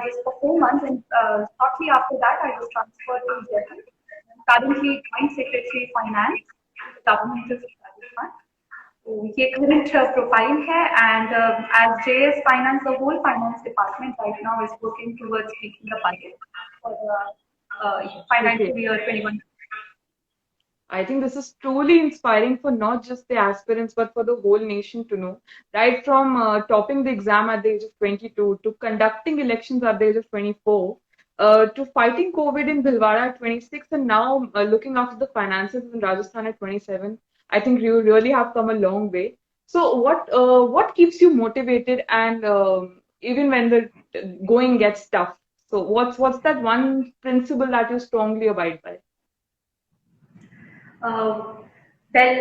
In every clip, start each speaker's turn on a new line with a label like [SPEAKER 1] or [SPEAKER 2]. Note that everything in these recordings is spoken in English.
[SPEAKER 1] just for 4 months, and shortly after that, I was transferred to Jaipur. Currently, Joint Secretary Finance, Government of Rajasthan. तो ये current profile है, and as JS Finance, the whole finance department right now is working towards making the budget for the
[SPEAKER 2] Okay.
[SPEAKER 1] financial year 21.
[SPEAKER 2] I think this is truly inspiring for not just the aspirants, but for the whole nation to know. Right from topping the exam at the age of 22 to conducting elections at the age of 24, to fighting COVID in Bhilwara at 26, and now looking after the finances in Rajasthan at 27. I think you really have come a long way. So, what keeps you motivated, and even when the going gets tough? So, what's that one principle that you strongly abide by?
[SPEAKER 1] Uh, well,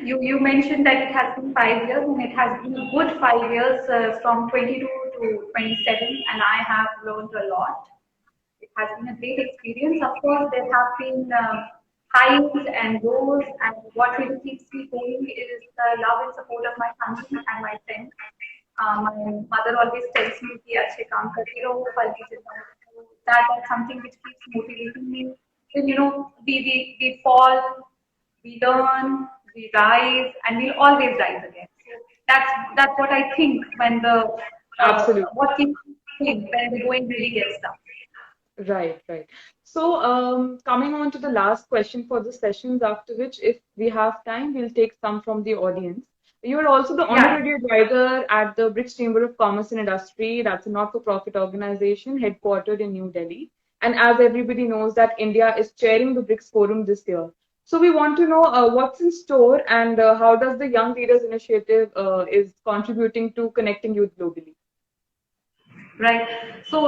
[SPEAKER 1] you mentioned that it has been 5 years, and it has been a good 5 years from 22 to 27, and I have learned a lot. It has been a great experience. Of course, there have been highs and lows, and what really keeps me going is the love and support of my family and my friends. My mother always tells me कि अच्छे काम करती रहो, फल की चिंता मत करो. That's something which keeps motivating me. Then we fall, we learn, we rise, and we'll always rise again. So that's what I think when the
[SPEAKER 2] Absolutely.
[SPEAKER 1] what keeps me going when the going really gets tough.
[SPEAKER 2] Right, right. So, coming on to the last question for the sessions, after which, if we have time, we'll take some from the audience. You are also the
[SPEAKER 1] Yeah.
[SPEAKER 2] honorary advisor at the BRICS Chamber of Commerce and Industry. That's a not-for-profit organization headquartered in New Delhi. And as everybody knows, that India is chairing the BRICS Forum this year. So we want to know what's in store, and how does the Young Leaders Initiative is contributing to connecting youth globally?
[SPEAKER 1] Right. So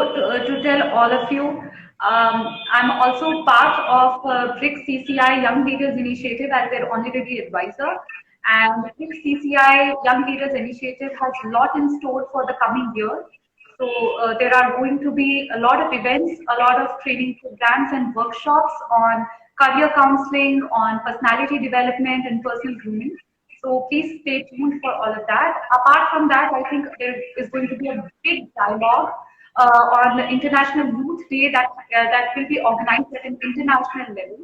[SPEAKER 1] to tell all of you, I'm also part of BRICS CCI Young Leaders Initiative as their honorary advisor. And BRICS CCI Young Leaders Initiative has a lot in store for the coming year. So there are going to be a lot of events, a lot of training programs and workshops on career counseling, on personality development and personal grooming. So please stay tuned for all of that. Apart from that, I think there is going to be a big dialogue on the International Youth Day that will be organized at an international level.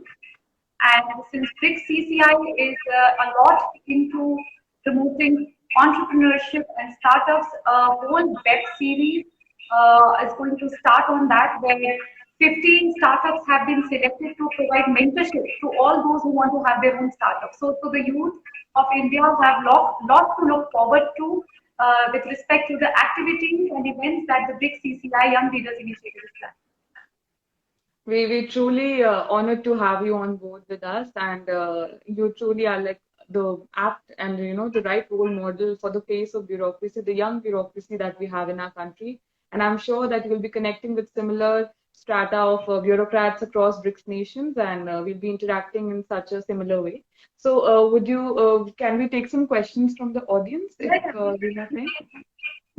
[SPEAKER 1] And since BRICS CCI is a lot into promoting entrepreneurship and startups, a whole web series is going to start on that, where 15 startups have been selected to provide mentorship to all those who want to have their own startups. So the youth of India have lot to look forward to with respect to the activities and events that the BRICS CCI Young Leaders Initiative is planning.
[SPEAKER 2] We truly honored to have you on board with us, and you truly are like the apt and the right role model for the face of bureaucracy, the young bureaucracy that we have in our country. And I'm sure that you will be connecting with similar strata of bureaucrats across BRICS nations, and we'll be interacting in such a similar way. So, can we take some questions from the audience if
[SPEAKER 1] Yeah,
[SPEAKER 2] we have time?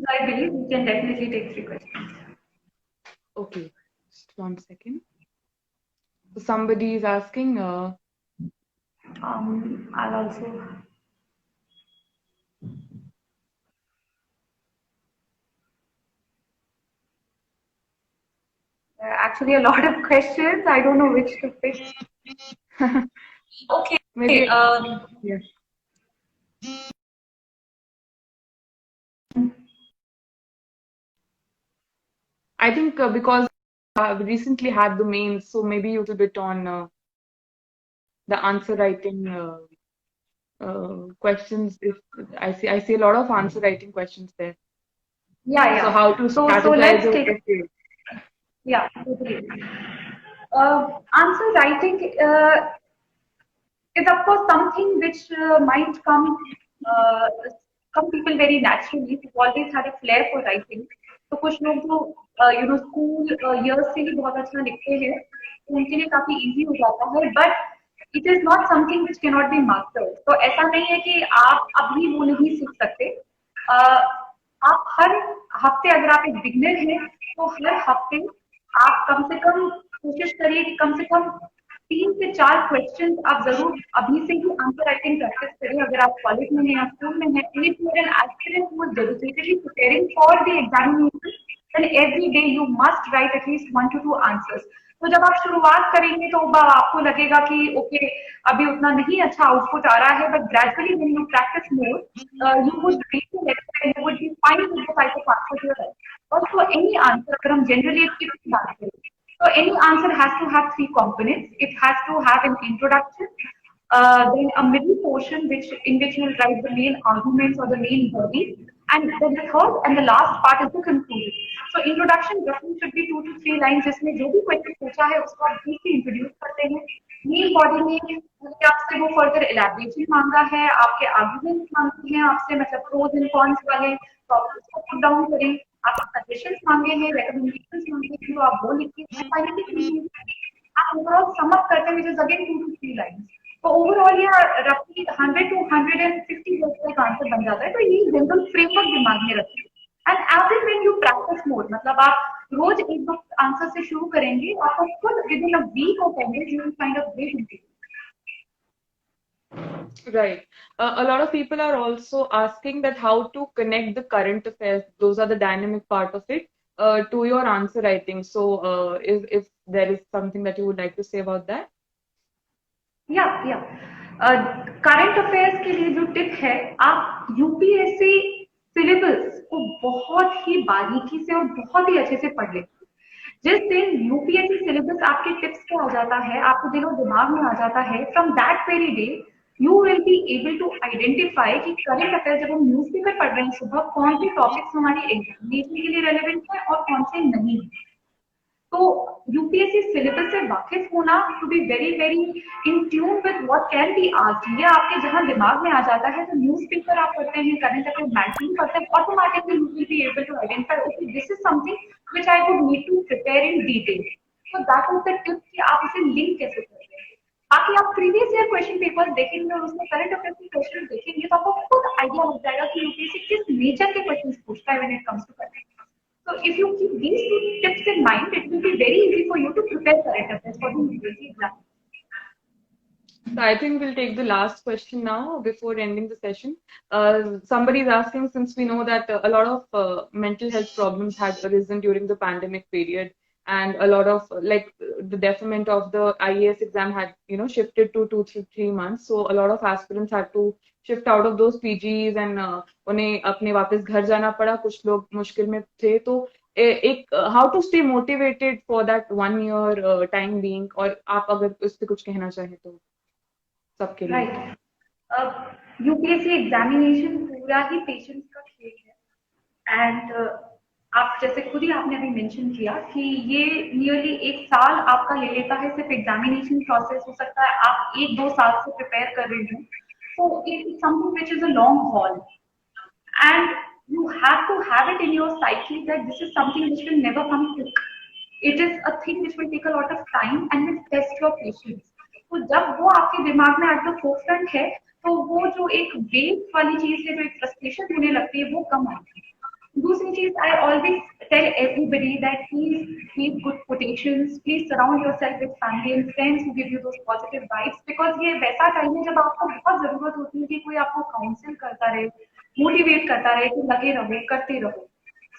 [SPEAKER 1] I believe we can definitely take 3 questions.
[SPEAKER 2] Okay, just 1 second. So somebody is asking.
[SPEAKER 1] I'll also. Actually, a lot of questions. I don't know which to pick. Okay.
[SPEAKER 2] Maybe.
[SPEAKER 1] Um,
[SPEAKER 2] Yeah. I think because we recently had the mains, so maybe a little bit on the answer writing questions. If I see a lot of answer writing questions there.
[SPEAKER 1] yeah,
[SPEAKER 2] So
[SPEAKER 1] yeah.
[SPEAKER 2] how to
[SPEAKER 1] So
[SPEAKER 2] strategize
[SPEAKER 1] let's
[SPEAKER 2] your
[SPEAKER 1] take.
[SPEAKER 2] essay?
[SPEAKER 1] Yeah, totally. Answer writing is of course something which might uh, come people very naturally who always had a flair for writing. तो कुछ लोग जो school years से ही बहुत अच्छा लिखते हैं तो उनके लिए काफी easy हो जाता है, but it is not something which cannot be mastered. तो ऐसा नहीं है कि आप अभी वो नहीं सीख सकते. uh, आप हर हफ्ते अगर आप एक बिगनर हैं तो हर हफ्ते आप कम से कम कोशिश करिए कि कम से कम 3 से 4 क्वेश्चन आप जरूर अभी से ही आंसर राइटिंग प्रैक्टिस करें अगर आप कॉलेज में हैं या स्कूल में हैं. And if you are an aspirant who is dedicatedly preparing for the examination, then every day you must write at least 1 to 2 answers. तो जब आप शुरुआत करेंगे तो आपको लगेगा कि ओके अभी उतना नहीं अच्छा आउटपुट आ रहा है, but gradually when you practice more you would read the lecture and you would be fine with the type of answer you right. और फॉर एनी आंसर अगर हम जनरली एक टिप की बात करें, so any answer has to have three components. It has to have an introduction, then a middle portion in which you will write the main arguments or the main body, and then the third and the last part is the conclusion. So introduction roughly should be 2 to 3 lines, जिसमें जो भी question पूछा है उसको आप briefly introduce करते हैं. Main body में आपसे वो फर्दर एलैबोरेशन मांगा है, आपके आर्गुमेंट्स मांगते हैं आपसे, मतलब प्रोज एंड कॉन्स वाले, तो आप उसको पुट डाउन करें. आपको सजेशंस मांगे हैं, रिकमेंडेशंस मांगे हैं, तो आप वो लिखिए. फाइनली आप ओवरऑल सम अप करते हैं, which is again 2 to 3 lines. तो ओवरऑल ये रफली 100 to 150 वर्ड्स का आंसर बन जाता है. तो ये जनरल फ्रेमवर्क दिमाग में रखिए. And as it when you practice more, मतलब आप रोज एक दो आंसर से शुरू करेंगे, आपको खुद within a week of time you will find a great improvement.
[SPEAKER 2] Right. A lot of people are also asking that how to connect the current affairs, those are the dynamic part of it, to your answer writing. So, if there is something that you would like to say about that?
[SPEAKER 1] या current affairs के लिए जो tip है, आप UPSC syllabus को बहुत ही बारीकी से और बहुत ही अच्छे से पढ़ लें. जिस दिन यूपीएससी सिलेबस आपके टिप्स पे आ जाता है, आपको दिलो दिमाग में आ जाता है, from that very day you will be able to identify कि करंट अफेयर्स जब हम न्यूज़पेपर पढ़ रहे हैं सुबह, कौन से टॉपिक्स हमारी एग्जामिनेशन के लिए रेलेवेंट है और कौन से नहीं. तो यूपीएससी सिलेबस से वाकिफ होना, to be very very in tune with what can be asked, ये आपके जहां दिमाग में आ जाता है, तो न्यूज़पेपर आप पढ़ते हैं, करंट अफेयर मैगजीन पढ़ते हैं, automatically you will be able to identify okay this is something which I would need to prepare in detail. So that is the tip कि आप इसे लिंक कैसे करते हैं. बाकी आप प्रीवियस ईयर क्वेश्चन पेपर देखेंगे और उसमें करंट अफेयर के क्वेश्चन देखेंगे तो आपको खुद आइडिया लग जाएगा कि यूपीएससी किस नेचर के क्वेश्चन पूछता है when it comes to current. So if you keep these 2 tips in mind, it will be very easy for you to prepare current affairs for the UPSC exam.
[SPEAKER 2] So I think we'll take the last question now before ending the session. Somebody is asking, since we know that a lot of mental health problems had arisen during the pandemic period, and a lot of the deferment of the IAS exam had shifted to 2 to 3 months. So a lot of aspirants had to shift out of those PGs and उन्हें अपने वापस घर जाना पड़ा. कुछ लोग मुश्किल में थे, तो एक how to stay motivated for that 1 year time being, और आप अगर उस पे कुछ कहना चाहें तो सबके लिए.
[SPEAKER 1] राइट. यूपीएससी एग्जामिनेशन पूरा ही पेशेंस का खेल है. एंड आप जैसे खुद ही आपने अभी मेंशन किया कि ये नियरली 1 साल आपका ले लेता है सिर्फ एग्जामिनेशन प्रोसेस. हो सकता है आप 1-2 साल से प्रिपेयर कर रहे हो. So it's something which is a long haul, and you have to have it in your psyche that this is something which will never come quick. It is a thing which will take a lot of time and will test your patience. तो जब वो आपके दिमाग में at the forefront है, तो वो जो एक वेट वाली चीज है, जो एक फ्रस्ट्रेशन होने लगती है, वो कम आती है. दूसरी चीज, I always tell everybody that please keep good quotations, please surround yourself with family and friends who give you those positive vibes, because ये वैसा टाइम है जब आपको बहुत जरूरत होती है कि कोई आपको काउंसिल करता रहे, मोटिवेट करता रहे कि लगे रहो, करते रहो.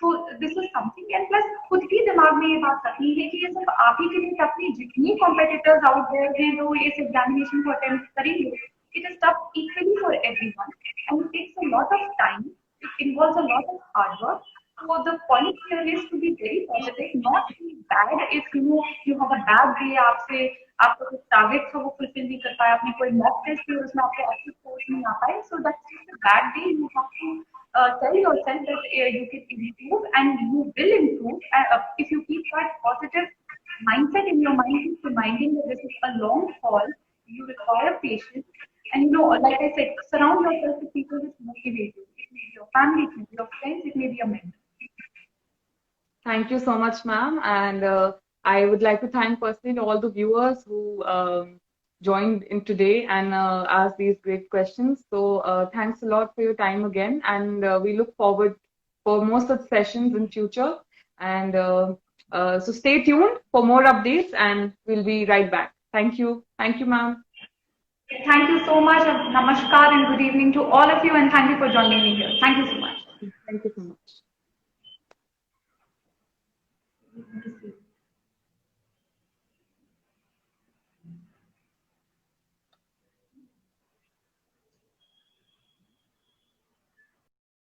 [SPEAKER 1] So this is something. And plus खुद भी दिमाग में ये बात रखनी है कि ये सिर्फ आप ही के लिए टफ नहीं, जितनी कॉम्पिटिटर्स आउट देयर हैं जो इस एग्जामिनेशन को अटेम्प्ट करेंगे, it is tough equally for everyone and it takes a lot of time. It involves a lot of hard work. So the point here is to be very positive, not be bad if you have a bad day. आपका कुछ target था वो fulfil नहीं कर पाया, आपने कोई mock test किया उसमें आपको अच्छी स्कोर नहीं आ पाए. So that's just a bad day. You have to tell yourself that you can improve and you will improve. If you keep that positive mindset in your mind, keep reminding that this is a long haul, you require patience. And like I said, surround yourself with people who motivate you. It may be your family, it may be your friends, it may be a mentor.
[SPEAKER 2] Thank you so much, ma'am. And I would like to thank personally all the viewers who joined in today and asked these great questions. So thanks a lot for your time again. And we look forward for more such sessions in future. And so stay tuned for more updates and we'll be right back. Thank you. Thank you, ma'am.
[SPEAKER 1] Thank you so much. Namaskar and good evening to all of you, and thank you for joining me here. Thank you so much.
[SPEAKER 2] Thank you so much.
[SPEAKER 1] Good to see you.